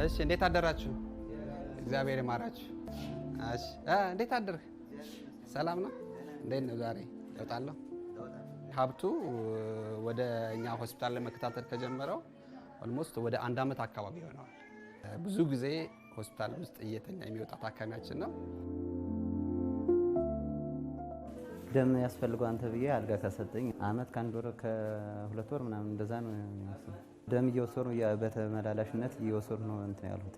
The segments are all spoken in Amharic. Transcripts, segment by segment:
እሺ እንዴት አደራችሁ? እግዚአብሔር ይማራችሁ። እሺ እንዴት አደርክ? ሰላም ነው? እንዴት ነው ዛሬ? ለውጣለሁ። ሀብቱ ወደ እኛ ሆስፒታል ለመከታተል ከጀመረው ኦልሞስት ወደ 1 ዓመት አካባቢ ሆነዋል። ብዙ ጊዜ ሆስፒታል ውስጥ እየተኛ የሚወጣ ታካሚያችን ነው። ደም ያስፈልገው አንተ ብዬ አልጋ ከሰጠኝ አመት ከአንድ ወር ከ2 ወር ምናምን እንደዛ ነው የሚመስለው። ደም እየወሰዱ በተመላላሽነት እየወሰዱ ነው እንትን ያሉት።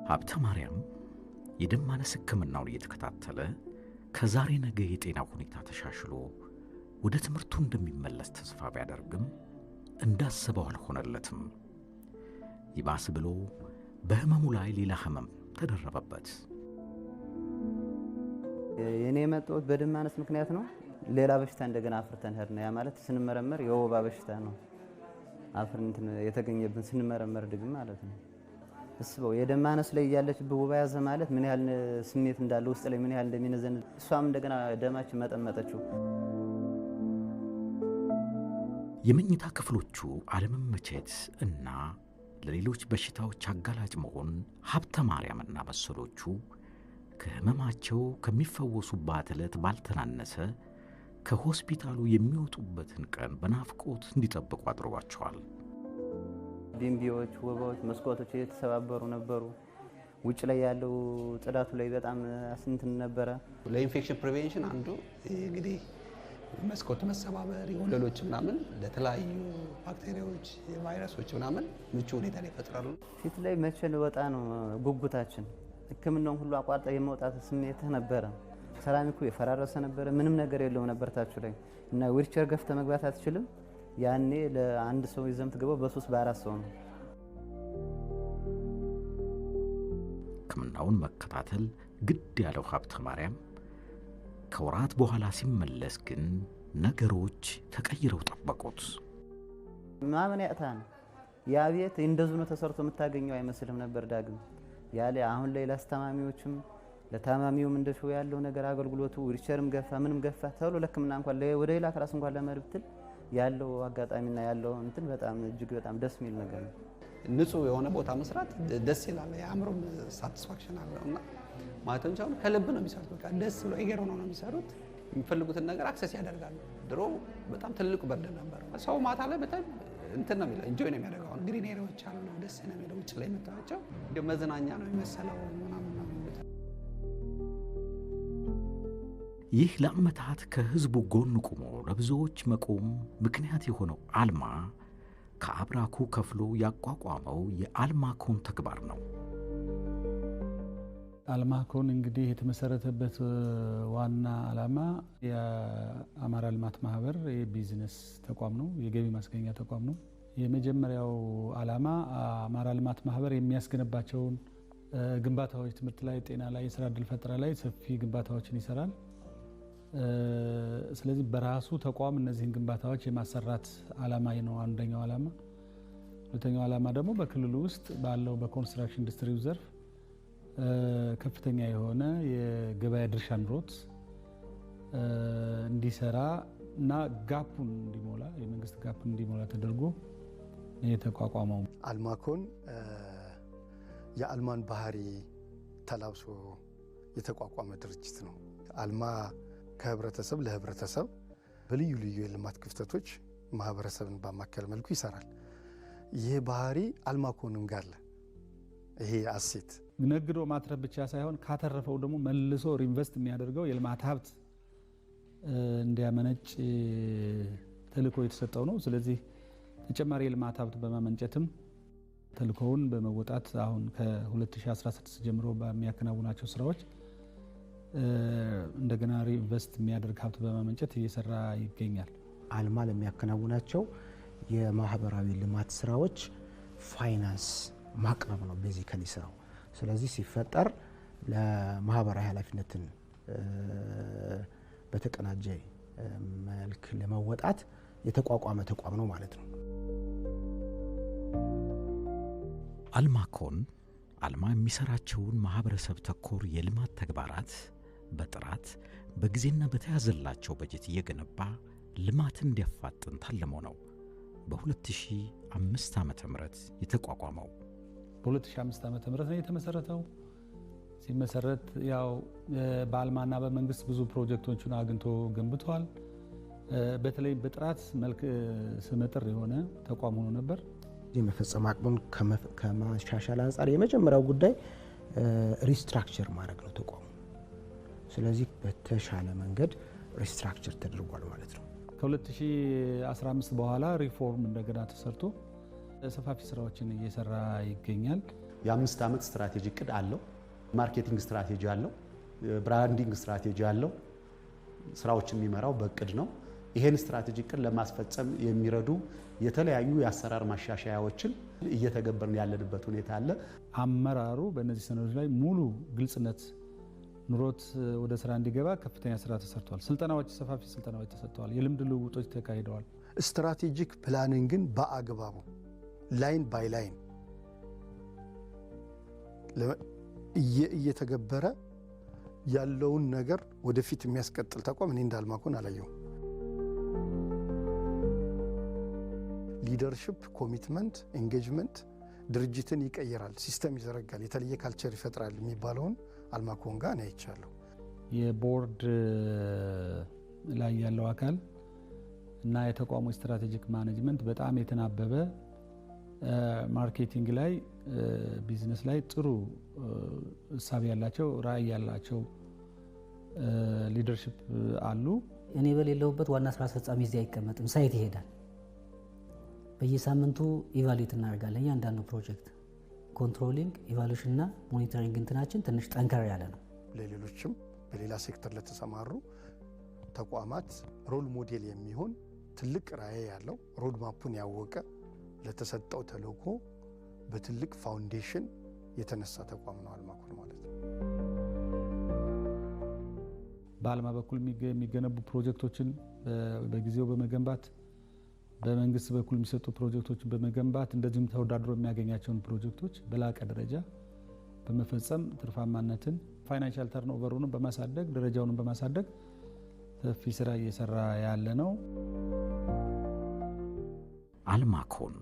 ሀብተ ማርያም የደም ማነስ ሕክምናውን እየተከታተለ ከዛሬ ነገ የጤና ሁኔታ ተሻሽሎ ወደ ትምህርቱ እንደሚመለስ ተስፋ ቢያደርግም እንዳሰበው አልሆነለትም። ይባስ ብሎ በህመሙ ላይ ሌላ ህመም ተደረበበት። የኔ የመጣሁት በደም ማነስ ምክንያት ነው። ሌላ በሽታ እንደገና አፍርተን ሄድን። ያ ማለት ስንመረመር የወባ በሽታ ነው አፍርተን የተገኘብን ስንመረመር ድግም ማለት ነው። እስበው የደም ማነስ ላይ ያለችበት ወባ ያዘ ማለት ምን ያህል ስሜት እንዳለ ውስጥ ላይ ምን ያህል እንደሚነዘን እሷም እንደገና ደማችን መጠመጠችው። የመኝታ ክፍሎቹ አለመመቸት እና ለሌሎች በሽታዎች አጋላጭ መሆን ሀብተ ማርያምና መሰሎቹ ከህመማቸው ከሚፈወሱባት ዕለት ባልተናነሰ ከሆስፒታሉ የሚወጡበትን ቀን በናፍቆት እንዲጠብቁ አድርጓቸዋል። ቢምቢዎች፣ ወባዎች፣ መስኮቶች የተሰባበሩ ነበሩ። ውጭ ላይ ያለው ጽዳቱ ላይ በጣም አስንትን ነበረ። ለኢንፌክሽን ፕሪቬንሽን አንዱ እንግዲህ መስኮት መሰባበር የወለሎች ምናምን ለተለያዩ ባክቴሪያዎች፣ ቫይረሶች ምናምን ምቹ ሁኔታ ይፈጥራሉ። ፊት ላይ መቼ ልወጣ ነው ጉጉታችን። ሕክምናውን ሁሉ አቋርጣ የመውጣት ስሜት ነበረ። ሰራሚኩ የፈራረሰ ነበረ። ምንም ነገር የለውም ነበር ታች ላይ እና ዊልቸር ገፍተ መግባት አትችልም። ያኔ ለአንድ ሰው ይዘም ትገባው በ3 በ4 ሰው ነው። ሕክምናውን መከታተል ግድ ያለው ሀብተ ማርያም ከወራት በኋላ ሲመለስ ግን ነገሮች ተቀይረው ጠበቁት። ማመን ያጣን ያ ቤት እንደዚህ ነው ተሰርቶ የምታገኘው አይመስልም ነበር ዳግም ያለ አሁን ላይ ለአስተማሚዎችም ለታማሚውም እንደሽው ያለው ነገር አገልግሎቱ ዊልቸርም ገፋ ምንም ገፋ ተብሎ ለሕክምና እንኳን ወደ ሌላ ክላስ እንኳን ለመርብትል ያለው አጋጣሚና ያለው እንትን በጣም እጅግ በጣም ደስ የሚል ነገር ነው። ንጹህ የሆነ ቦታ መስራት ደስ ይላል። የአእምሮም ሳቲስፋክሽን አለውና ማለትም ቻው ከልብ ነው የሚሰሩት። በቃ ደስ ብሎ ይገር ነው የሚሰሩት። የሚፈልጉትን ነገር አክሰስ ያደርጋሉ። ድሮ በጣም ትልቅ በርደን ነበር። ሰው ማታ ላይ በጣም እንትን ነው የሚለው ኢንጆይ ነው የሚያደርገው። አሁን ግሪን ኤሪያዎች አሉ ደስ ነው የሚለው ውጭ ላይ የምታያቸው እንደ መዝናኛ ነው የሚመስለው ምናምን ነው የሚሉት። ይህ ለዓመታት ከህዝቡ ጎን ቆሞ ለብዙዎች መቆም ምክንያት የሆነው አልማ ከአብራኩ ከፍሎ ያቋቋመው የአልማኮን ተግባር ነው። አልማኮን እንግዲህ የተመሰረተበት ዋና ዓላማ የአማራ ልማት ማህበር የቢዝነስ ተቋም ነው፣ የገቢ ማስገኛ ተቋም ነው። የመጀመሪያው ዓላማ አማራ ልማት ማህበር የሚያስገነባቸውን ግንባታዎች ትምህርት ላይ፣ ጤና ላይ፣ የስራ ዕድል ፈጠራ ላይ ሰፊ ግንባታዎችን ይሰራል። ስለዚህ በራሱ ተቋም እነዚህን ግንባታዎች የማሰራት ዓላማ ነው አንደኛው ዓላማ። ሁለተኛው ዓላማ ደግሞ በክልሉ ውስጥ ባለው በኮንስትራክሽን ኢንዱስትሪው ዘርፍ ከፍተኛ የሆነ የገበያ ድርሻ ኑሮት እንዲሰራ እና ጋፑን እንዲሞላ የመንግስት ጋፑን እንዲሞላ ተደርጎ የተቋቋመው አልማኮን የአልማን ባህሪ ተላብሶ የተቋቋመ ድርጅት ነው። አልማ ከህብረተሰብ ለህብረተሰብ በልዩ ልዩ የልማት ክፍተቶች ማህበረሰብን ባማከለ መልኩ ይሰራል። ይህ ባህሪ አልማኮንም ጋር አለ። ይሄ አሴት ነግዶ ማትረፍ ብቻ ሳይሆን ካተረፈው ደግሞ መልሶ ሪኢንቨስት የሚያደርገው የልማት ሀብት እንዲያመነጭ ተልእኮ የተሰጠው ነው። ስለዚህ ተጨማሪ የልማት ሀብት በማመንጨትም ተልእኮውን በመወጣት አሁን ከ2016 ጀምሮ በሚያከናውናቸው ስራዎች እንደገና ሪኢንቨስት የሚያደርግ ሀብት በማመንጨት እየሰራ ይገኛል። አልማ ለሚያከናውናቸው የማህበራዊ ልማት ስራዎች ፋይናንስ ማቅረብ ነው ቤዚካሊ ስራው። ስለዚህ ሲፈጠር ለማህበራዊ ኃላፊነትን በተቀናጀ መልክ ለመወጣት የተቋቋመ ተቋም ነው ማለት ነው። አልማኮን አልማ የሚሰራቸውን ማህበረሰብ ተኮር የልማት ተግባራት በጥራት በጊዜና በተያዘላቸው በጀት እየገነባ ልማትን እንዲያፋጥን ታልሞ ነው በ2005 ዓመተ ምህረት የተቋቋመው። በ2005 ዓመተ ምህረት ነው የተመሰረተው። ሲመሰረት ያው በአልማና በመንግስት ብዙ ፕሮጀክቶችን አግኝቶ ገንብቷል። በተለይ በጥራት መልክ ስመጥር የሆነ ተቋም ሆኖ ነበር። የመፈጸም አቅሙን ከማሻሻል አንጻር የመጀመሪያው ጉዳይ ሪስትራክቸር ማድረግ ነው ተቋሙ። ስለዚህ በተሻለ መንገድ ሪስትራክቸር ተደርጓል ማለት ነው። ከ2015 በኋላ ሪፎርም እንደገና ተሰርቶ ሰፋፊ ስራዎችን እየሰራ ይገኛል። የ5 ዓመት ስትራቴጂ እቅድ አለው። ማርኬቲንግ ስትራቴጂ አለው። ብራንዲንግ ስትራቴጂ አለው። ስራዎችን የሚመራው በእቅድ ነው። ይሄን ስትራቴጂ እቅድ ለማስፈጸም የሚረዱ የተለያዩ የአሰራር ማሻሻያዎችን እየተገበርን ያለንበት ሁኔታ አለ። አመራሩ በእነዚህ ሰነዶች ላይ ሙሉ ግልጽነት ኑሮት ወደ ስራ እንዲገባ ከፍተኛ ስራ ተሰርቷል። ስልጠናዎች፣ ሰፋፊ ስልጠናዎች ተሰጥተዋል። የልምድ ልውውጦች ተካሂደዋል። ስትራቴጂክ ፕላኒንግን በአግባቡ ላይን ባይ ላይን እየተገበረ ያለውን ነገር ወደፊት የሚያስቀጥል ተቋም እኔ እንዳልማኮን አላየው። ሊደርሺፕ፣ ኮሚትመንት፣ ኤንጌጅመንት ድርጅትን ይቀይራል፣ ሲስተም ይዘረጋል፣ የተለየ ካልቸር ይፈጥራል የሚባለውን አልማኮን ጋር ነው አይቻለሁ። የቦርድ ላይ ያለው አካል እና የተቋሙ ስትራቴጂክ ማኔጅመንት በጣም የተናበበ ማርኬቲንግ ላይ ቢዝነስ ላይ ጥሩ እሳቤ ያላቸው ራዕይ ያላቸው ሊደርሺፕ አሉ። እኔ በሌለሁበት ዋና ስራ አስፈጻሚ እዚህ አይቀመጥም፣ ሳይት ይሄዳል። በየሳምንቱ ኢቫሉዌት እናደርጋለን። እያንዳንዱ ፕሮጀክት ኮንትሮሊንግ፣ ኢቫሉዌሽን እና ሞኒተሪንግ እንትናችን ትንሽ ጠንከር ያለ ነው። ለሌሎችም በሌላ ሴክተር ለተሰማሩ ተቋማት ሮል ሞዴል የሚሆን ትልቅ ራዕይ ያለው ሮድ ማፑን ያወቀ ለተሰጠው ተልዕኮ በትልቅ ፋውንዴሽን የተነሳ ተቋም ነው አልማኮን ማለት ነው። በአልማ በኩል የሚገነቡ ፕሮጀክቶችን በጊዜው በመገንባት በመንግስት በኩል የሚሰጡ ፕሮጀክቶችን በመገንባት እንደዚሁም ተወዳድሮ የሚያገኛቸውን ፕሮጀክቶች በላቀ ደረጃ በመፈጸም ትርፋማነትን፣ ፋይናንሻል ተርንኦቨሩንም በማሳደግ ደረጃውንም በማሳደግ ሰፊ ስራ እየሰራ ያለ ነው። አልማኮን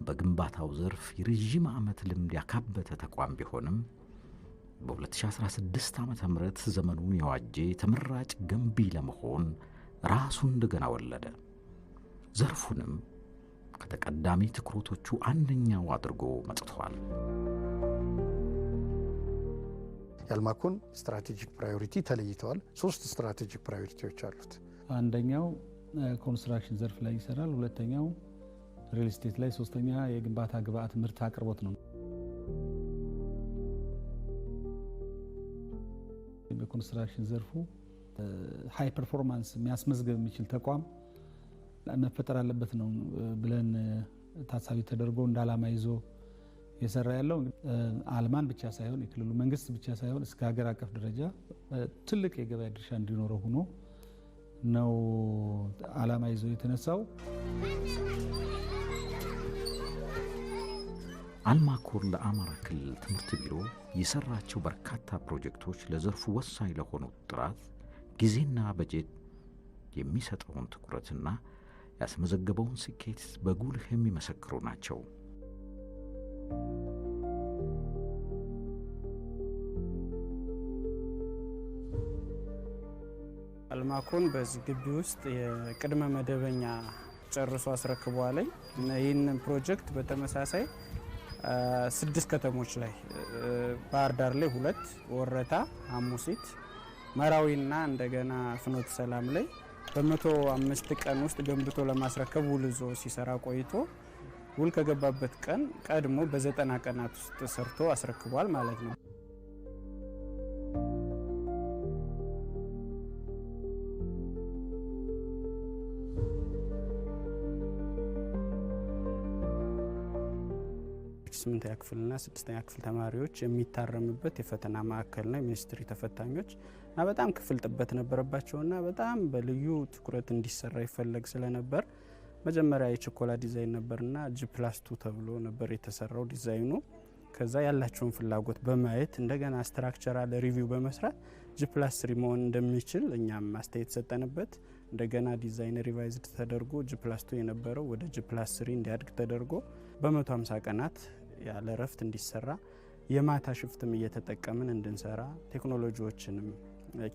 በግንባታው ዘርፍ የረዥም ዓመት ልምድ ያካበተ ተቋም ቢሆንም በ2016 ዓመተ ምህረት ዘመኑን የዋጀ ተመራጭ ገንቢ ለመሆን ራሱን እንደገና ወለደ። ዘርፉንም ከተቀዳሚ ትኩረቶቹ አንደኛው አድርጎ መጥቷል። የአልማኮን ስትራቴጂክ ፕራዮሪቲ ተለይተዋል። 3 ስትራቴጂክ ፕራዮሪቲዎች አሉት። አንደኛው ኮንስትራክሽን ዘርፍ ላይ ይሰራል። ሁለተኛው ሪል ስቴት ላይ፣ ሶስተኛ የግንባታ ግብአት ምርት አቅርቦት ነው። በኮንስትራክሽን ዘርፉ ሃይ ፐርፎርማንስ የሚያስመዝገብ የሚችል ተቋም መፈጠር አለበት ነው ብለን ታሳቢ ተደርጎ እንደ ዓላማ ይዞ የሰራ ያለው አልማን ብቻ ሳይሆን የክልሉ መንግስት ብቻ ሳይሆን እስከ ሀገር አቀፍ ደረጃ ትልቅ የገበያ ድርሻ እንዲኖረው ሆኖ ነው ዓላማ ይዞ የተነሳው። አልማኮን ለአማራ ክልል ትምህርት ቢሮ የሰራቸው በርካታ ፕሮጀክቶች ለዘርፉ ወሳኝ ለሆኑት ጥራት፣ ጊዜና በጀት የሚሰጠውን ትኩረትና ያስመዘገበውን ስኬት በጉልህ የሚመሰክሩ ናቸው። አልማኮን በዚህ ግቢ ውስጥ የቅድመ መደበኛ ጨርሶ አስረክቧል። ይህንን ፕሮጀክት በተመሳሳይ 6 ከተሞች ላይ ባህር ዳር ላይ 2፣ ወረታ፣ ሐሙሲት፣ መራዊና እንደገና ፍኖተ ሰላም ላይ በ105 ቀን ውስጥ ገንብቶ ለማስረከብ ውል ይዞ ሲሰራ ቆይቶ ውል ከገባበት ቀን ቀድሞ በ90 ቀናት ውስጥ ሰርቶ አስረክቧል ማለት ነው። ስምንተኛ ክፍልና 6ኛ ክፍል ተማሪዎች የሚታረምበት የፈተና ማዕከልና የሚኒስትሪ ተፈታኞች እና በጣም ክፍል ጥበት ነበረባቸውና በጣም በልዩ ትኩረት እንዲሰራ ይፈለግ ስለነበር መጀመሪያ የቸኮላ ዲዛይን ነበርና G+2 ተብሎ ነበር የተሰራው ዲዛይኑ። ከዛ ያላቸውን ፍላጎት በማየት እንደገና ስትራክቸራል ሪቪው በመስራት G+3 መሆን እንደሚችል እኛም አስተያየት ሰጠንበት። እንደገና ዲዛይን ሪቫይዝድ ተደርጎ G+2 የነበረው ወደ G+3 እንዲያድግ ተደርጎ በ150 ቀናት ያለ ረፍት እንዲሰራ የማታ ሽፍትም እየተጠቀምን እንድንሰራ ቴክኖሎጂዎችንም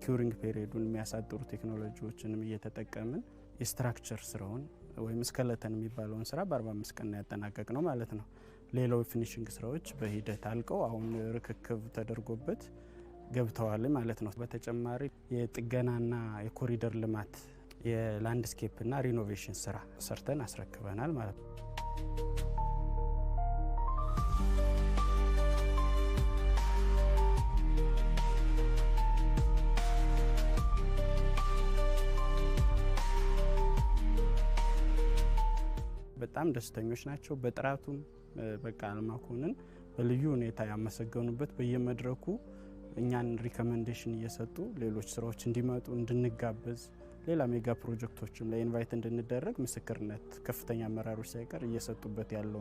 ኪውሪንግ ፔሪዱን የሚያሳጥሩ ቴክኖሎጂዎችንም እየተጠቀምን የስትራክቸር ስራውን ወይም ስኬለተን የሚባለውን ስራ በ45 ቀን ያጠናቀቅ ነው ማለት ነው። ሌላው ፊኒሺንግ ስራዎች በሂደት አልቀው አሁን ርክክብ ተደርጎበት ገብተዋል ማለት ነው። በተጨማሪ የጥገናና የኮሪደር ልማት የላንድስኬፕና ሪኖቬሽን ስራ ሰርተን አስረክበናል ማለት ነው። በጣም ደስተኞች ናቸው። በጥራቱም በቃ አልማኮንን በልዩ ሁኔታ ያመሰገኑበት በየመድረኩ እኛን ሪኮመንዴሽን እየሰጡ ሌሎች ስራዎች እንዲመጡ እንድንጋበዝ ሌላ ሜጋ ፕሮጀክቶችም ላይ ኢንቫይት እንድንደረግ ምስክርነት ከፍተኛ አመራሮች ሳይቀር እየሰጡበት ያለው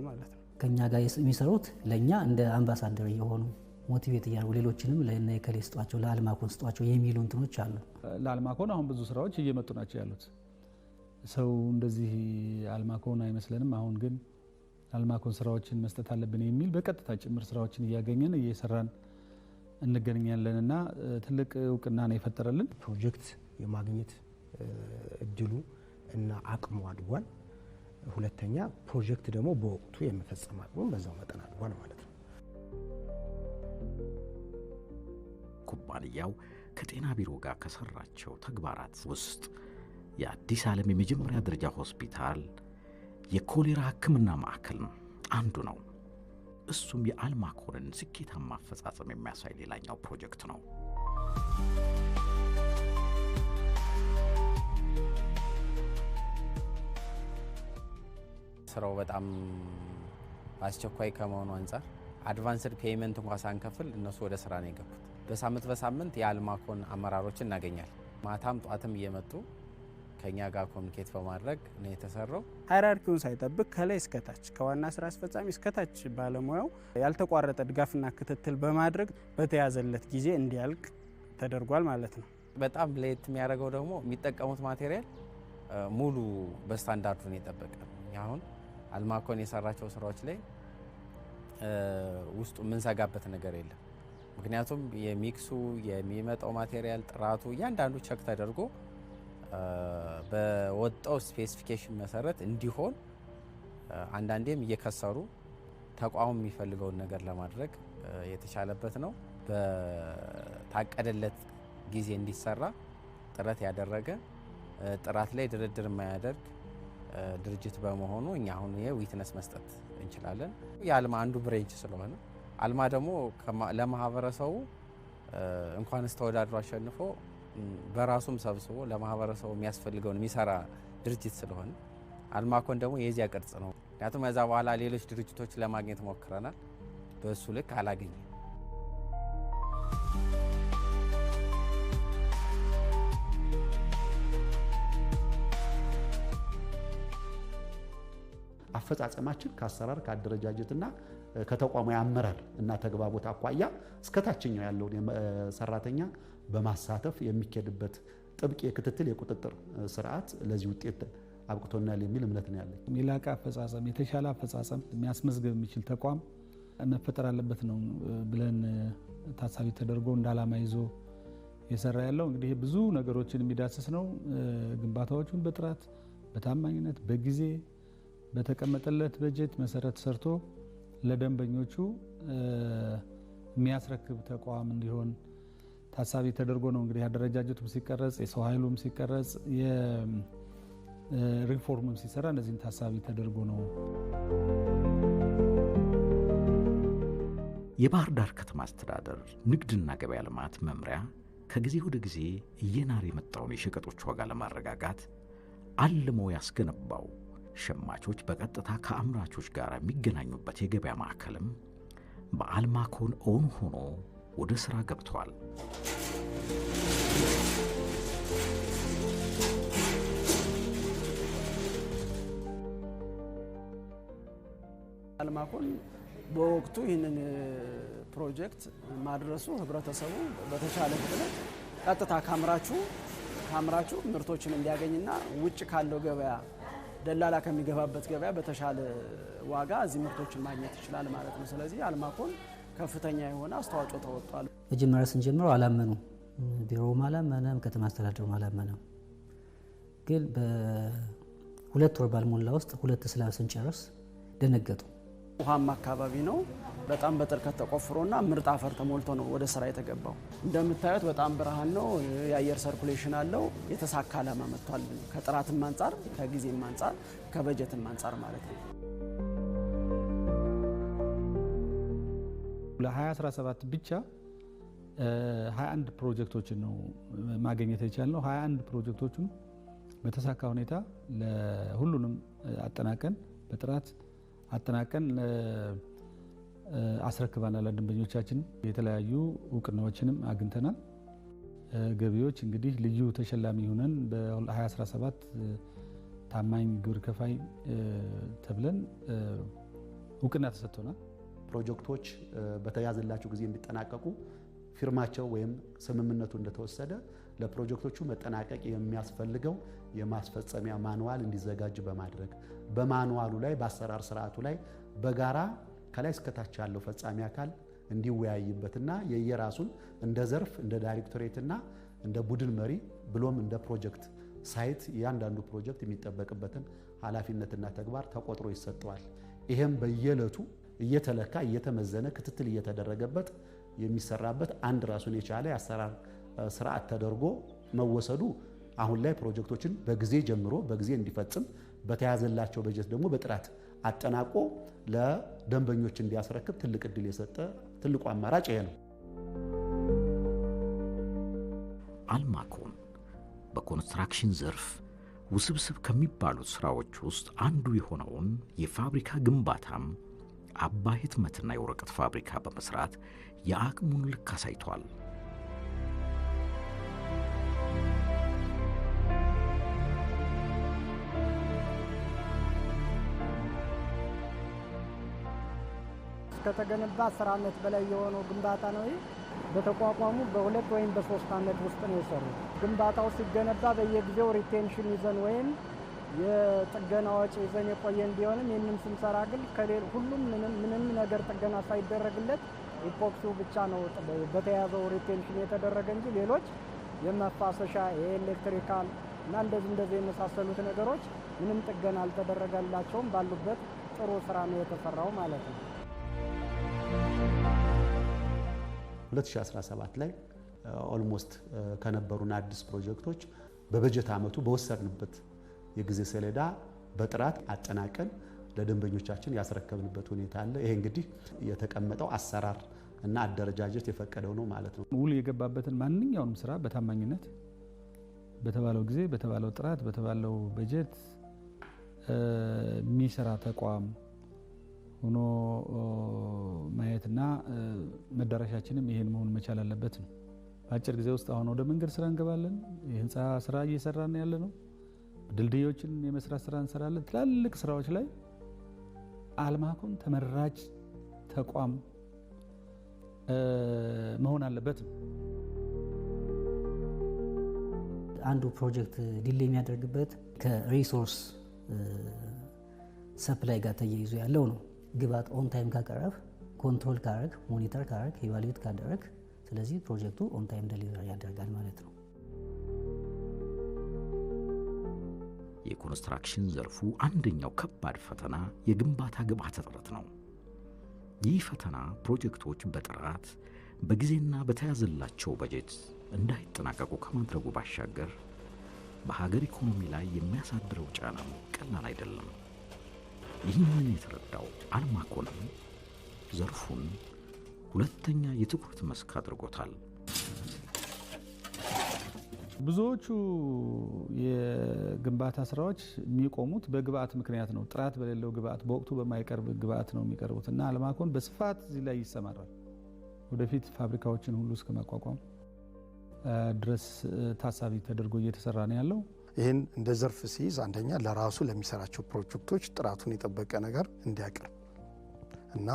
ማለት ነው። ከኛ ጋር የሚሰሩት ለኛ እንደ አምባሳደር የሆኑ ሞቲቬት እያደረጉ ሌሎችንም ለእነ የከሌ ስጧቸው ለአልማኮን ስጧቸው የሚሉ እንትኖች አሉ። ለአልማኮን አሁን ብዙ ስራዎች እየመጡ ናቸው ያሉት። ሰው እንደዚህ አልማኮን አይመስለንም። አሁን ግን አልማኮን ስራዎችን መስጠት አለብን የሚል በቀጥታ ጭምር ስራዎችን እያገኘን እየሰራን እንገኛለንና ትልቅ እውቅና ነው የፈጠረልን። ፕሮጀክት የማግኘት እድሉ እና አቅሙ አድጓል። ሁለተኛ ፕሮጀክት ደግሞ በወቅቱ የመፈጸም አቅሙ በዛው መጠን አድጓል ማለት ነው። ኩባንያው ከጤና ቢሮ ጋር ከሰራቸው ተግባራት ውስጥ የአዲስ ዓለም የመጀመሪያ ደረጃ ሆስፒታል የኮሌራ ሕክምና ማዕከል አንዱ ነው። እሱም የአልማኮንን ስኬታማ አፈጻጸም የሚያሳይ ሌላኛው ፕሮጀክት ነው። ስራው በጣም አስቸኳይ ከመሆኑ አንፃር አድቫንስድ ፔይመንት እንኳን ሳንከፍል እነሱ ወደ ስራ ነው የገቡት። በሳምንት የአልማኮን አመራሮችን እናገኛለን። ማታም ጧትም እየመጡ ከኛ ጋር ኮሚኒኬት በማድረግ ነው የተሰራው። ሃይራርኪውን ሳይጠብቅ ከላይ እስከታች ከዋና ስራ አስፈጻሚ እስከታች ባለሙያው ያልተቋረጠ ድጋፍና ክትትል በማድረግ በተያዘለት ጊዜ እንዲያልቅ ተደርጓል ማለት ነው። በጣም ለየት የሚያደርገው ደግሞ የሚጠቀሙት ማቴሪያል ሙሉ በስታንዳርዱን የጠበቀ ነው። አሁን አልማኮን የሰራቸው ስራዎች ላይ ውስጡ የምንሰጋበት ነገር የለም። ምክንያቱም የሚክሱ የሚመጣው ማቴሪያል ጥራቱ እያንዳንዱ ቸክ ተደርጎ በወጣው ስፔሲፊኬሽን መሰረት እንዲሆን አንዳንዴም እየከሰሩ ተቋሙ የሚፈልገውን ነገር ለማድረግ የተቻለበት ነው። በታቀደለት ጊዜ እንዲሰራ ጥረት ያደረገ ጥራት ላይ ድርድር የማያደርግ ድርጅት በመሆኑ እኛ አሁን ዊትነስ መስጠት እንችላለን። የአልማ አንዱ ብሬንች ስለሆነ አልማ ደግሞ ለማህበረሰቡ እንኳንስ ተወዳድሮ አሸንፎ በራሱም ሰብስቦ ለማህበረሰቡ የሚያስፈልገውን የሚሰራ ድርጅት ስለሆነ አልማኮን ደግሞ የዚያ ቅርጽ ነው። ምክንያቱም ከዛ በኋላ ሌሎች ድርጅቶች ለማግኘት ሞክረናል፣ በእሱ ልክ አላገኘም። አፈጻጸማችን ከአሰራር ከአደረጃጀትና ከተቋማዊ አመራር እና ተግባቦት አኳያ እስከ ታችኛው ያለውን ሰራተኛ በማሳተፍ የሚኬድበት ጥብቅ የክትትል የቁጥጥር ስርዓት ለዚህ ውጤት አብቅቶናል የሚል እምነት ነው ያለኝ። የላቀ አፈጻጸም የተሻለ አፈጻጸም የሚያስመዝገብ የሚችል ተቋም መፈጠር አለበት ነው ብለን ታሳቢ ተደርጎ እንደ ዓላማ ይዞ የሰራ ያለው። እንግዲህ ብዙ ነገሮችን የሚዳስስ ነው። ግንባታዎቹን በጥራት በታማኝነት በጊዜ በተቀመጠለት በጀት መሰረት ሰርቶ ለደንበኞቹ የሚያስረክብ ተቋም እንዲሆን ታሳቢ ተደርጎ ነው እንግዲህ አደረጃጀቱም ሲቀረጽ የሰው ኃይሉም ሲቀረጽ የሪፎርምም ሲሰራ እነዚህን ታሳቢ ተደርጎ ነው። የባህር ዳር ከተማ አስተዳደር ንግድና ገበያ ልማት መምሪያ ከጊዜ ወደ ጊዜ እየናረ የመጣውን የሸቀጦች ዋጋ ለማረጋጋት አልሞ ያስገነባው ሸማቾች በቀጥታ ከአምራቾች ጋር የሚገናኙበት የገበያ ማዕከልም በአልማኮን እውን ሆኖ ወደ ስራ ገብቷል። አልማኮን በወቅቱ ይህንን ፕሮጀክት ማድረሱ ህብረተሰቡ በተሻለ ፍጥነት ቀጥታ ካምራቹ ምርቶችን እንዲያገኝና ውጭ ካለው ገበያ ደላላ ከሚገባበት ገበያ በተሻለ ዋጋ እዚህ ምርቶችን ማግኘት ይችላል ማለት ነው። ስለዚህ አልማኮን ከፍተኛ የሆነ አስተዋጽኦ ተወጥቷል። መጀመሪያ ስንጀምረው አላመኑ፣ ቢሮውም አላመነም፣ ከተማ አስተዳደሩም አላመነም። ግን በ2 ወር ባልሞላ ውስጥ 2 ስላብ ስንጨርስ ደነገጡ። ውሃማ አካባቢ ነው። በጣም በጥልቀት ተቆፍሮና ምርጥ አፈር ተሞልቶ ነው ወደ ስራ የተገባው። እንደምታዩት በጣም ብርሃን ነው፣ የአየር ሰርኩሌሽን አለው። የተሳካ ዓላማ መጥቷል። ከጥራትም አንጻር፣ ከጊዜም አንጻር፣ ከበጀትም አንጻር ማለት ነው። ለ2017 ብቻ 21 ፕሮጀክቶችን ነው ማግኘት የቻልነው። 21 ፕሮጀክቶችን በተሳካ ሁኔታ ለሁሉንም አጠናቀን በጥራት አጠናቀን አስረክበናል። ለደንበኞቻችን የተለያዩ እውቅናዎችንም አግኝተናል። ገቢዎች እንግዲህ ልዩ ተሸላሚ ሆነን በ2017 ታማኝ ግብር ከፋይ ተብለን እውቅና ተሰጥቶናል። ፕሮጀክቶች በተያዘላቸው ጊዜ እንዲጠናቀቁ ፊርማቸው ወይም ስምምነቱ እንደተወሰደ ለፕሮጀክቶቹ መጠናቀቅ የሚያስፈልገው የማስፈጸሚያ ማንዋል እንዲዘጋጅ በማድረግ በማንዋሉ ላይ በአሰራር ስርዓቱ ላይ በጋራ ከላይ እስከታች ያለው ፈጻሚ አካል እንዲወያይበትና የየራሱን እንደ ዘርፍ እንደ ዳይሬክቶሬትና እንደ ቡድን መሪ ብሎም እንደ ፕሮጀክት ሳይት እያንዳንዱ ፕሮጀክት የሚጠበቅበትን ኃላፊነትና ተግባር ተቆጥሮ ይሰጠዋል። ይሄም በየዕለቱ እየተለካ እየተመዘነ ክትትል እየተደረገበት የሚሰራበት አንድ ራሱን የቻለ የአሰራር ስርዓት ተደርጎ መወሰዱ አሁን ላይ ፕሮጀክቶችን በጊዜ ጀምሮ በጊዜ እንዲፈጽም በተያዘላቸው በጀት ደግሞ በጥራት አጠናቆ ለደንበኞች እንዲያስረክብ ትልቅ እድል የሰጠ ትልቁ አማራጭ ይሄ ነው። አልማኮን በኮንስትራክሽን ዘርፍ ውስብስብ ከሚባሉት ስራዎች ውስጥ አንዱ የሆነውን የፋብሪካ ግንባታም አባይ ህትመትና የወረቀት ፋብሪካ በመስራት የአቅሙን ልክ አሳይቷል። ከተገነባ 10 ዓመት በላይ የሆነው ግንባታ ነው። በተቋቋሙ በ2 ወይም በ3 ዓመት ውስጥ ነው የሰሩት። ግንባታው ሲገነባ በየጊዜው ሪቴንሽን ይዘን ወይም የጥገና ወጪ ይዘን የቆየን ቢሆንም ይህንን ስንሰራ ግን ሁሉም ምንም ነገር ጥገና ሳይደረግለት ኢፖክሲው ብቻ ነው በተያዘው ሪቴንሽን የተደረገ እንጂ ሌሎች የመፋሰሻ የኤሌክትሪካል እና እንደዚህ የመሳሰሉት ነገሮች ምንም ጥገና አልተደረገላቸውም። ባሉበት ጥሩ ስራ ነው የተሰራው ማለት ነው። 2017 ላይ ኦልሞስት ከነበሩና አዲስ ፕሮጀክቶች በበጀት ዓመቱ በወሰድንበት የጊዜ ሰሌዳ በጥራት አጠናቀን ለደንበኞቻችን ያስረከብንበት ሁኔታ አለ። ይሄ እንግዲህ የተቀመጠው አሰራር እና አደረጃጀት የፈቀደው ነው ማለት ነው። ውል የገባበትን ማንኛውንም ስራ በታማኝነት በተባለው ጊዜ በተባለው ጥራት በተባለው በጀት የሚሰራ ተቋም ሆኖ ማየትና መዳረሻችንም ይሄን መሆን መቻል አለበት ነው። በአጭር ጊዜ ውስጥ አሁን ወደ መንገድ ስራ እንገባለን። የህንፃ ስራ እየሰራን ያለ ነው። ድልድዮችን የመስራት ስራ እንሰራለን። ትላልቅ ስራዎች ላይ አልማኮን ተመራጭ ተቋም መሆን አለበት ነው። አንዱ ፕሮጀክት ዲሌ የሚያደርግበት ከሪሶርስ ሰፕላይ ጋር ተያይዞ ያለው ነው። ግባት ኦን ታይም ካቀረብ፣ ኮንትሮል ካረግ፣ ሞኒተር ካረግ፣ ኢቫሉዌት ካደረግ፣ ስለዚህ ፕሮጀክቱ ኦን ታይም ዴሊቨሪ ያደርጋል ማለት ነው። የኮንስትራክሽን ዘርፉ አንደኛው ከባድ ፈተና የግንባታ ግብዓት እጥረት ነው። ይህ ፈተና ፕሮጀክቶች በጥራት በጊዜና በተያዘላቸው በጀት እንዳይጠናቀቁ ከማድረጉ ባሻገር በሀገር ኢኮኖሚ ላይ የሚያሳድረው ጫና ቀላል አይደለም። ይህንን የተረዳው አልማኮንም ዘርፉን ሁለተኛ የትኩረት መስክ አድርጎታል። ብዙዎቹ የግንባታ ስራዎች የሚቆሙት በግብአት ምክንያት ነው። ጥራት በሌለው ግብአት፣ በወቅቱ በማይቀርብ ግብአት ነው የሚቀርቡት እና አልማኮን በስፋት እዚህ ላይ ይሰማራል። ወደፊት ፋብሪካዎችን ሁሉ እስከ ማቋቋም ድረስ ታሳቢ ተደርጎ እየተሰራ ነው ያለው። ይህን እንደ ዘርፍ ሲይዝ አንደኛ ለራሱ ለሚሰራቸው ፕሮጀክቶች ጥራቱን የጠበቀ ነገር እንዲያቀርብ እና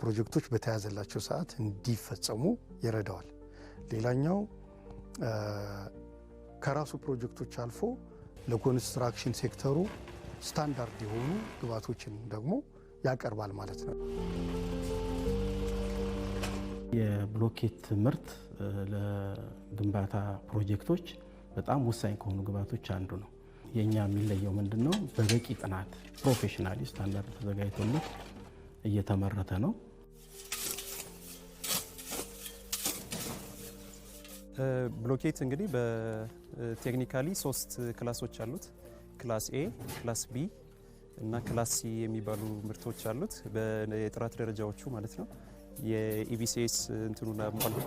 ፕሮጀክቶች በተያዘላቸው ሰዓት እንዲፈጸሙ ይረዳዋል። ሌላኛው ከራሱ ፕሮጀክቶች አልፎ ለኮንስትራክሽን ሴክተሩ ስታንዳርድ የሆኑ ግብዓቶችን ደግሞ ያቀርባል ማለት ነው። የብሎኬት ምርት ለግንባታ ፕሮጀክቶች በጣም ወሳኝ ከሆኑ ግብዓቶች አንዱ ነው። የኛ የሚለየው ምንድነው? በበቂ ጥናት ፕሮፌሽናሊ ስታንዳርድ ተዘጋጅቶለት እየተመረተ ነው። ብሎኬት እንግዲህ በቴክኒካሊ 3 ክላሶች አሉት። ክላስ ኤ፣ ክላስ ቢ እና ክላስ ሲ የሚባሉ ምርቶች አሉት። በጥራት ደረጃዎቹ ማለት ነው። የኢቢሲኤስ እንትኑና አልፎ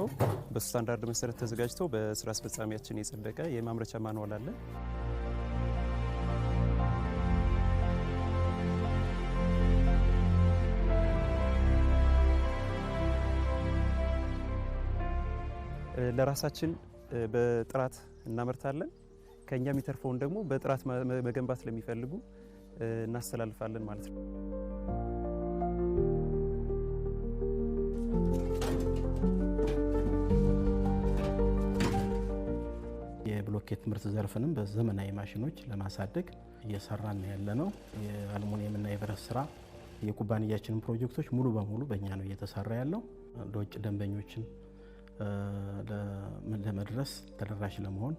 በስታንዳርድ መሰረት ተዘጋጅቶ በስራ አስፈጻሚያችን የጸደቀ የማምረቻ ማንዋል አለ። ለራሳችን በጥራት እናመርታለን። ከኛ የሚተርፈውን ደግሞ በጥራት መገንባት ለሚፈልጉ እናስተላልፋለን ማለት ነው። የብሎኬት ምርት ዘርፍንም በዘመናዊ ማሽኖች ለማሳደግ እየሰራን ያለ ነው። የአልሙኒየም እና የብረት ስራ የኩባንያችንን ፕሮጀክቶች ሙሉ በሙሉ በእኛ ነው እየተሰራ ያለው። ለውጭ ደንበኞችን ለመድረስ ተደራሽ ለመሆን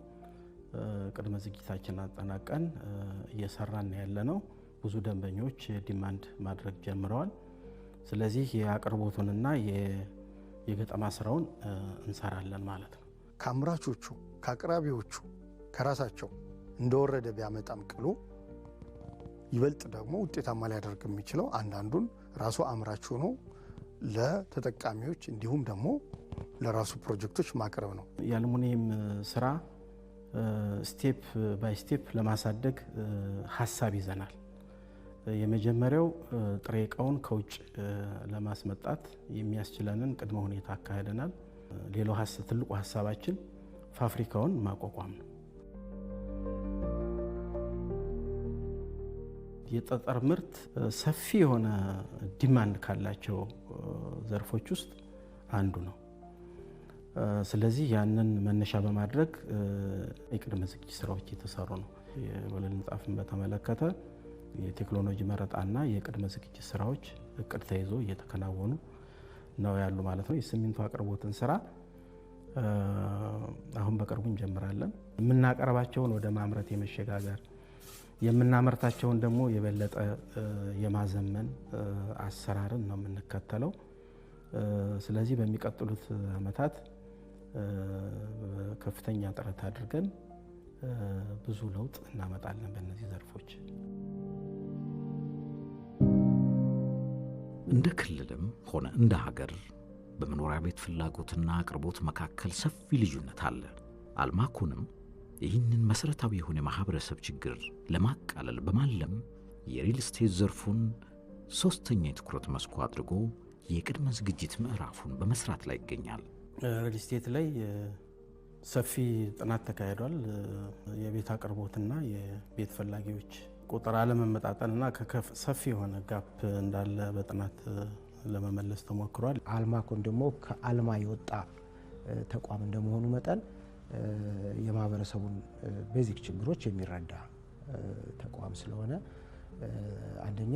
ቅድመ ዝግጅታችንን አጠናቀን እየሰራን ያለ ነው። ብዙ ደንበኞች ዲማንድ ማድረግ ጀምረዋል። ስለዚህ የአቅርቦቱንና የገጠማ ስራውን እንሰራለን ማለት ነው። ከአምራቾቹ ከአቅራቢዎቹ ከራሳቸው እንደወረደ ቢያመጣም ቅሉ ይበልጥ ደግሞ ውጤታማ ሊያደርግ የሚችለው አንዳንዱን ራሱ አምራች ሆኖ ለተጠቃሚዎች እንዲሁም ደግሞ ለራሱ ፕሮጀክቶች ማቅረብ ነው። የአልሙኒየም ስራ ስቴፕ ባይ ስቴፕ ለማሳደግ ሀሳብ ይዘናል። የመጀመሪያው ጥሬ ዕቃውን ከውጭ ለማስመጣት የሚያስችለንን ቅድመ ሁኔታ አካሄደናል። ሌላው ትልቁ ሀሳባችን ፋብሪካውን ማቋቋም ነው። የጠጠር ምርት ሰፊ የሆነ ዲማንድ ካላቸው ዘርፎች ውስጥ አንዱ ነው። ስለዚህ ያንን መነሻ በማድረግ የቅድመ ዝግጅት ስራዎች የተሰሩ ነው። የወለል ንጣፍን በተመለከተ የቴክኖሎጂ መረጣና የቅድመ ዝግጅት ስራዎች እቅድ ተይዞ እየተከናወኑ ነው ያሉ ማለት ነው። የሲሚንቶ አቅርቦትን ስራ አሁን በቅርቡ እንጀምራለን። የምናቀርባቸውን ወደ ማምረት የመሸጋገር የምናመርታቸውን ደግሞ የበለጠ የማዘመን አሰራርን ነው የምንከተለው። ስለዚህ በሚቀጥሉት ዓመታት ከፍተኛ ጥረት አድርገን ብዙ ለውጥ እናመጣለን በእነዚህ ዘርፎች። እንደ ክልልም ሆነ እንደ ሀገር በመኖሪያ ቤት ፍላጎትና አቅርቦት መካከል ሰፊ ልዩነት አለ። አልማኮንም ይህንን መሰረታዊ የሆነ ማህበረሰብ ችግር ለማቃለል በማለም የሪል ስቴት ዘርፉን ሶስተኛ የትኩረት መስኩ አድርጎ የቅድመ ዝግጅት ምዕራፉን በመስራት ላይ ይገኛል። ሪል ስቴት ላይ ሰፊ ጥናት ተካሂዷል። የቤት አቅርቦትና የቤት ፈላጊዎች ቁጥር አለመመጣጠንና ሰፊ የሆነ ጋፕ እንዳለ በጥናት ለመመለስ ተሞክሯል። አልማኮን ደግሞ ከአልማ የወጣ ተቋም እንደመሆኑ መጠን የማህበረሰቡን ቤዚክ ችግሮች የሚረዳ ተቋም ስለሆነ አንደኛ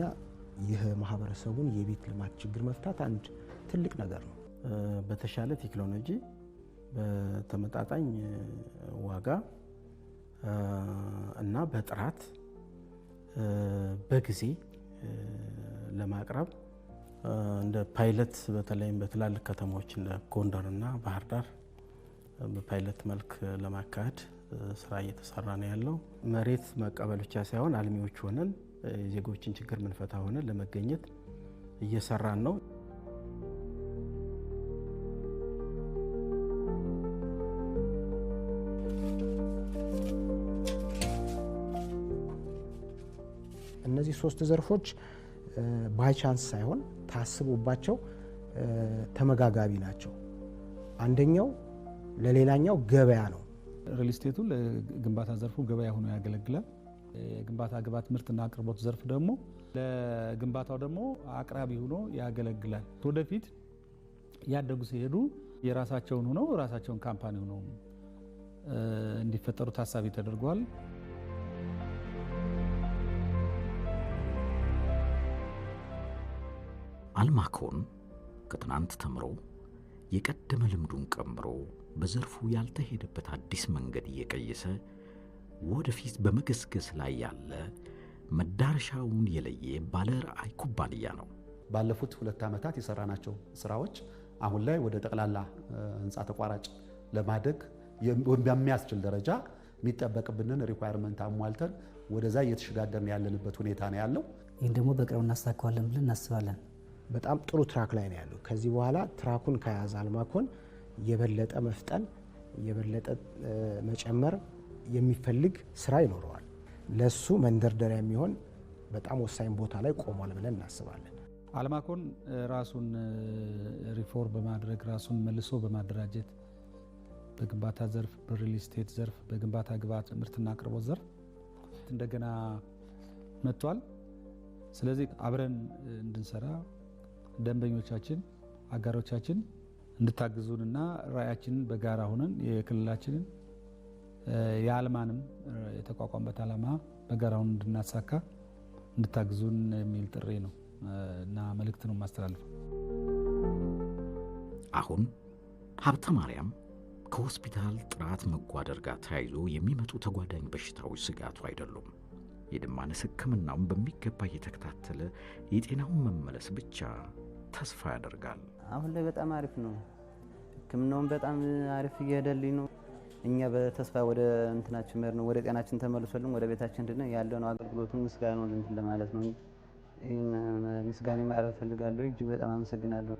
ይህ ማህበረሰቡን የቤት ልማት ችግር መፍታት አንድ ትልቅ ነገር ነው። በተሻለ ቴክኖሎጂ በተመጣጣኝ ዋጋ እና በጥራት በጊዜ ለማቅረብ እንደ ፓይለት በተለይም በትላልቅ ከተሞች እንደ ጎንደርና ባህር ዳር በፓይለት መልክ ለማካሄድ ስራ እየተሰራ ነው ያለው። መሬት መቀበል ብቻ ሳይሆን አልሚዎች ሆነን የዜጎችን ችግር ምንፈታ ሆነን ለመገኘት እየሰራን ነው። እነዚህ ሶስት ዘርፎች ባይ ቻንስ ሳይሆን ታስቦባቸው ተመጋጋቢ ናቸው። አንደኛው ለሌላኛው ገበያ ነው። ሪል ስቴቱ ለግንባታ ዘርፉ ገበያ ሆኖ ያገለግላል። የግንባታ ግብዓት ምርትና አቅርቦት ዘርፍ ደግሞ ለግንባታው ደግሞ አቅራቢ ሆኖ ያገለግላል። ወደፊት ያደጉ ሲሄዱ የራሳቸውን ሆነው ራሳቸውን ካምፓኒ ሆነው እንዲፈጠሩ ታሳቢ ተደርጓል። አልማኮን ከትናንት ተምሮ የቀደመ ልምዱን ቀምሮ በዘርፉ ያልተሄደበት አዲስ መንገድ እየቀየሰ ወደፊት በመገስገስ ላይ ያለ መዳረሻውን የለየ ባለ ራዕይ ኩባንያ ነው። ባለፉት 2 ዓመታት የሰራናቸው ስራዎች አሁን ላይ ወደ ጠቅላላ ህንፃ ተቋራጭ ለማደግ በሚያስችል ደረጃ የሚጠበቅብንን ሪኳየርመንት አሟልተን ወደዛ እየተሸጋገርን ያለንበት ሁኔታ ነው ያለው። ይህን ደግሞ በቅርብ እናሳካዋለን ብለን እናስባለን። በጣም ጥሩ ትራክ ላይ ነው ያለው። ከዚህ በኋላ ትራኩን ከያዘ አልማኮን የበለጠ መፍጠን የበለጠ መጨመር የሚፈልግ ስራ ይኖረዋል። ለሱ መንደርደሪያ የሚሆን በጣም ወሳኝ ቦታ ላይ ቆሟል ብለን እናስባለን። አልማኮን ራሱን ሪፎርም በማድረግ ራሱን መልሶ በማደራጀት በግንባታ ዘርፍ፣ በሪል ስቴት ዘርፍ፣ በግንባታ ግብዓት ምርትና አቅርቦት ዘርፍ እንደገና መጥቷል። ስለዚህ አብረን እንድንሰራ ደንበኞቻችን፣ አጋሮቻችን እንድታግዙንና ራዕያችንን በጋራ ሆነን የክልላችንን የአልማንም የተቋቋመበት ዓላማ በጋራ ሆነን እንድናሳካ እንድታግዙን የሚል ጥሪ ነው እና መልእክት ነው ማስተላለፈው። አሁን ሀብተ ማርያም ከሆስፒታል ጥራት መጓደር ጋር ተያይዞ የሚመጡ ተጓዳኝ በሽታዎች ስጋቱ አይደሉም። የደም ማነስ ሕክምናውን በሚገባ እየተከታተለ የጤናውን መመለስ ብቻ ተስፋ ያደርጋል። አሁን ላይ በጣም አሪፍ ነው። ሕክምናውን በጣም አሪፍ እየሄደልኝ ነው። እኛ በተስፋ ወደ እንትናችን መር ነው ወደ ጤናችን ተመልሶልን ወደ ቤታችን እንድን ያለው ነው አገልግሎቱን ምስጋናውን እንትን ለማለት ነው። ይሄን ምስጋና ማቅረብ ፈልጋለሁ። እጅግ በጣም አመሰግናለሁ።